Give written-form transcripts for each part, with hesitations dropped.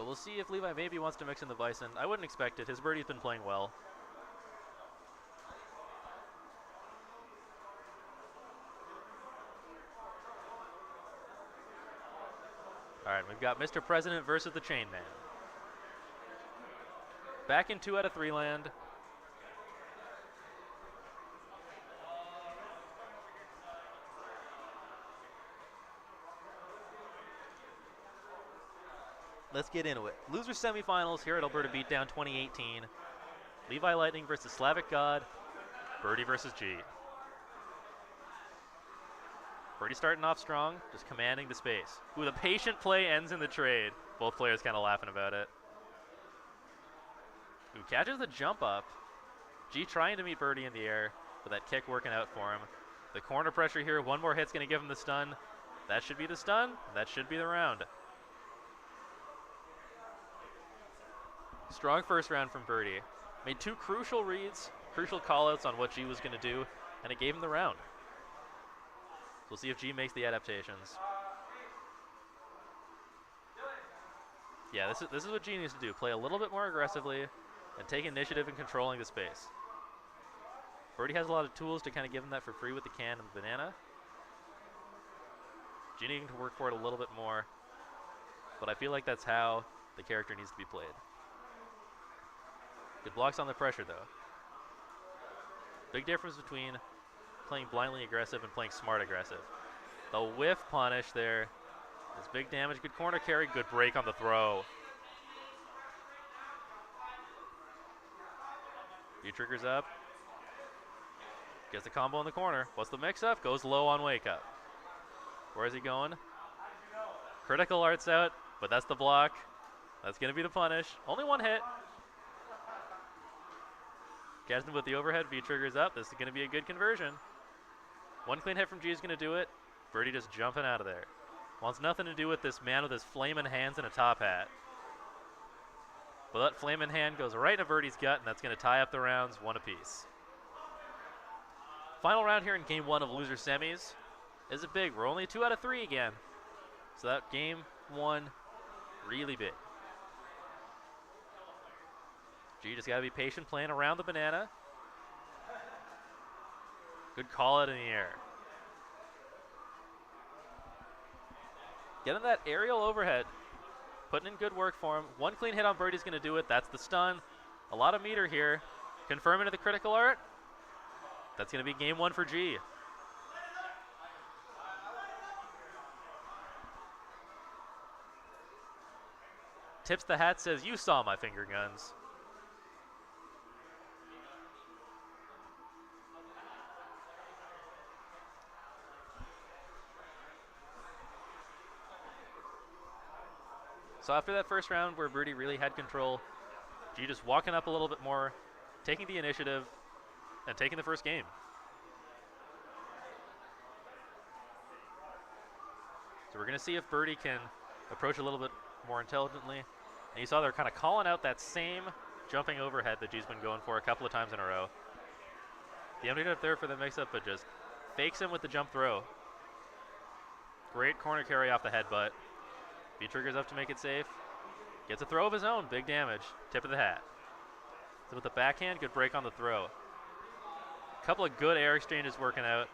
we'll see if Levi maybe wants to mix in the Bison. I wouldn't expect it. His birdie's been playing well. All right, we've got Mr. President versus the Chain Man. Back in 2 out of 3 land. Let's get into it. Loser semifinals here at Alberta Beatdown 2018. LLLightening versus SlavicGold. Birdie versus G. Birdie starting off strong, just commanding the space. Ooh, the patient play ends in the trade. Both players kind of laughing about it. Ooh, catches the jump up. G trying to meet Birdie in the air, but that kick working out for him. The corner pressure here, one more hit's going to give him the stun. That should be the stun. That should be the round. Strong first round from Birdie. Made 2 crucial reads, crucial call-outs on what G was going to do, and it gave him the round. So we'll see if G makes the adaptations. Yeah, this is what G needs to do. Play a little bit more aggressively and take initiative in controlling the space. Birdie has a lot of tools to kind of give him that for free with the can and the banana. G needing to work for it a little bit more, but I feel like that's how the character needs to be played. Good blocks on the pressure, though. Big difference between playing blindly aggressive and playing smart aggressive. The whiff punish there is big damage. Good corner carry, good break on the throw. Few triggers up. Gets the combo in the corner. What's the mix-up? Goes low on wake-up. Where is he going? Critical arts out, but that's the block. That's going to be the punish. Only 1 hit. Gaston with the overhead, V triggers up. This is going to be a good conversion. 1 clean hit from G is going to do it. Birdie just jumping out of there. Wants nothing to do with this man with his flaming hands and a top hat. But that flaming hand goes right into Birdie's gut, and that's going to tie up the rounds 1 apiece. Final round here in game 1 of loser semis. Is it big? We're only 2 out of 3 again. So that game 1, really big. G just got to be patient playing around the banana. Good call out in the air. Getting that aerial overhead. Putting in good work for him. 1 clean hit on Birdie's going to do it. That's the stun. A lot of meter here. Confirming to the critical art. That's going to be game 1 for G. Tips the hat, says, "You saw my finger guns." So after that first round where Birdie really had control, G just walking up a little bit more, taking the initiative, and taking the first game. So we're going to see if Birdie can approach a little bit more intelligently. And you saw they're kind of calling out that same jumping overhead that G's been going for a couple of times in a row. The empty up there for the mix-up, but just fakes him with the jump throw. Great corner carry off the headbutt. V triggers up to make it safe. Gets a throw of his own, big damage. Tip of the hat. So with the backhand, good break on the throw. Couple of good air exchanges working out.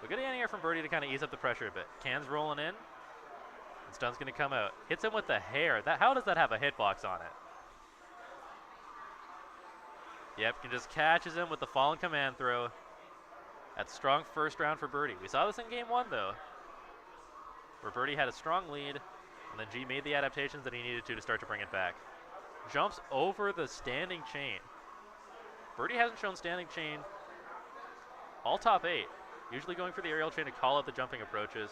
But good in-air from Birdie to kind of ease up the pressure a bit. Can's rolling in. And stun's going to come out. Hits him with the hair. How does that have a hitbox on it? Yep, can just catches him with the fallen command throw. That's strong first round for Birdie. We saw this in game 1, though, where Birdie had a strong lead, and then G made the adaptations that he needed to start to bring it back. Jumps over the standing chain. Birdie hasn't shown standing chain all top 8. Usually going for the aerial chain to call out the jumping approaches.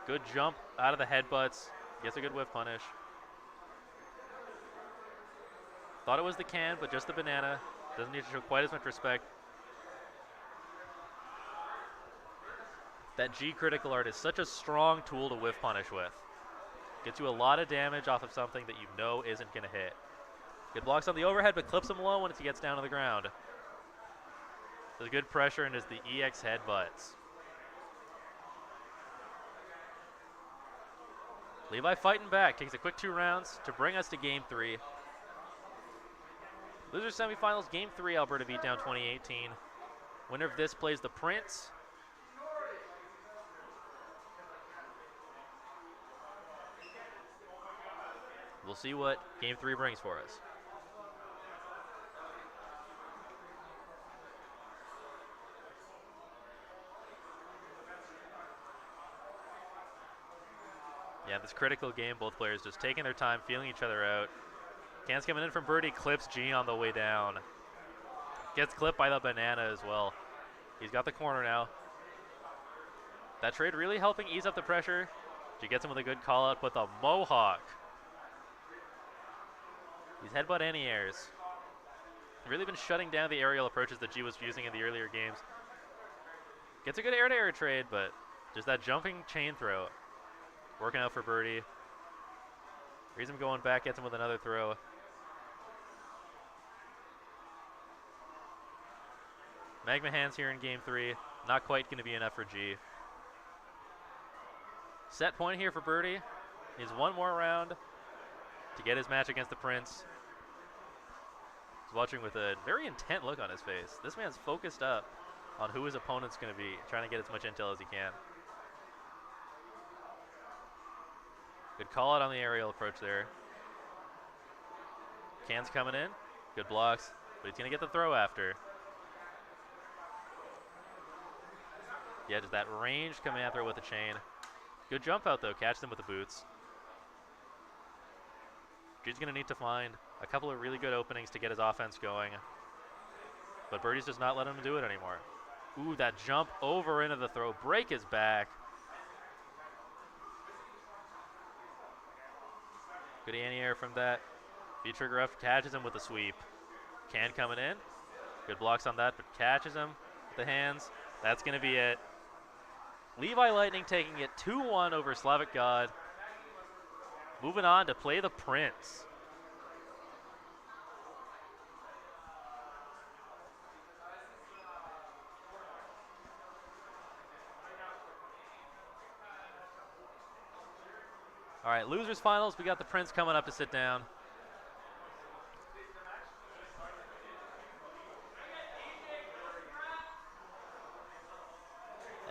Good jump out of the headbutts. Gets a good whiff punish. Thought it was the can, but just the banana. Doesn't need to show quite as much respect. That G critical art is such a strong tool to whiff punish with. Gets you a lot of damage off of something that you know isn't going to hit. Good blocks on the overhead, but clips him low once he gets down to the ground. There's good pressure and is the EX headbutts. Levi fighting back, takes a quick 2 rounds to bring us to game 3. Losers semifinals, game 3, Alberta beat down 2018. Winner of this plays the Prince. We'll see what game 3 brings for us. Yeah, this critical game, both players just taking their time, feeling each other out. Cans coming in from Birdie, clips G on the way down. Gets clipped by the banana as well. He's got the corner now. That trade really helping ease up the pressure. G gets him with a good call out, but the mohawk. These headbutt anti-airs. Really been shutting down the aerial approaches that G was using in the earlier games. Gets a good air-to-air trade, but just that jumping chain throw. Working out for Birdie. Reads him going back, gets him with another throw. Magma hands here in game 3. Not quite going to be enough for G. Set point here for Birdie. Needs one more round to get his match against the Prince. He's watching with a very intent look on his face. This man's focused up on who his opponent's going to be, trying to get as much intel as he can. Good call out on the aerial approach there. Cans coming in. Good blocks, but he's going to get the throw after. Yeah, just that range command throw with the chain. Good jump out though, catch them with the boots. G's going to need to find a couple of really good openings to get his offense going. But Birdie's just not letting him do it anymore. Ooh, that jump over into the throw. Break his back. Good anti-air from that. V-trigger up, catches him with a sweep. Can coming in. Good blocks on that, but catches him with the hands. That's going to be it. LLLightening taking it 2-1 over SlavicGold. Moving on to play the Prince. All right, losers finals. We got the Prince coming up to sit down.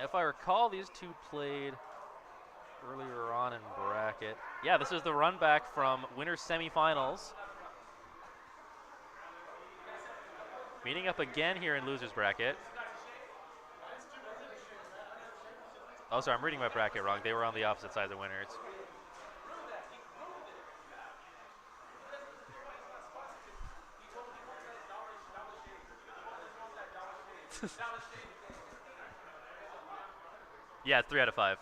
If I recall, these two played earlier on in bracket. Yeah, this is the run back from winter semifinals. Meeting up again here in losers bracket. Oh, sorry, I'm reading my bracket wrong. They were on the opposite side of the winners. Yeah, it's 3 out of 5.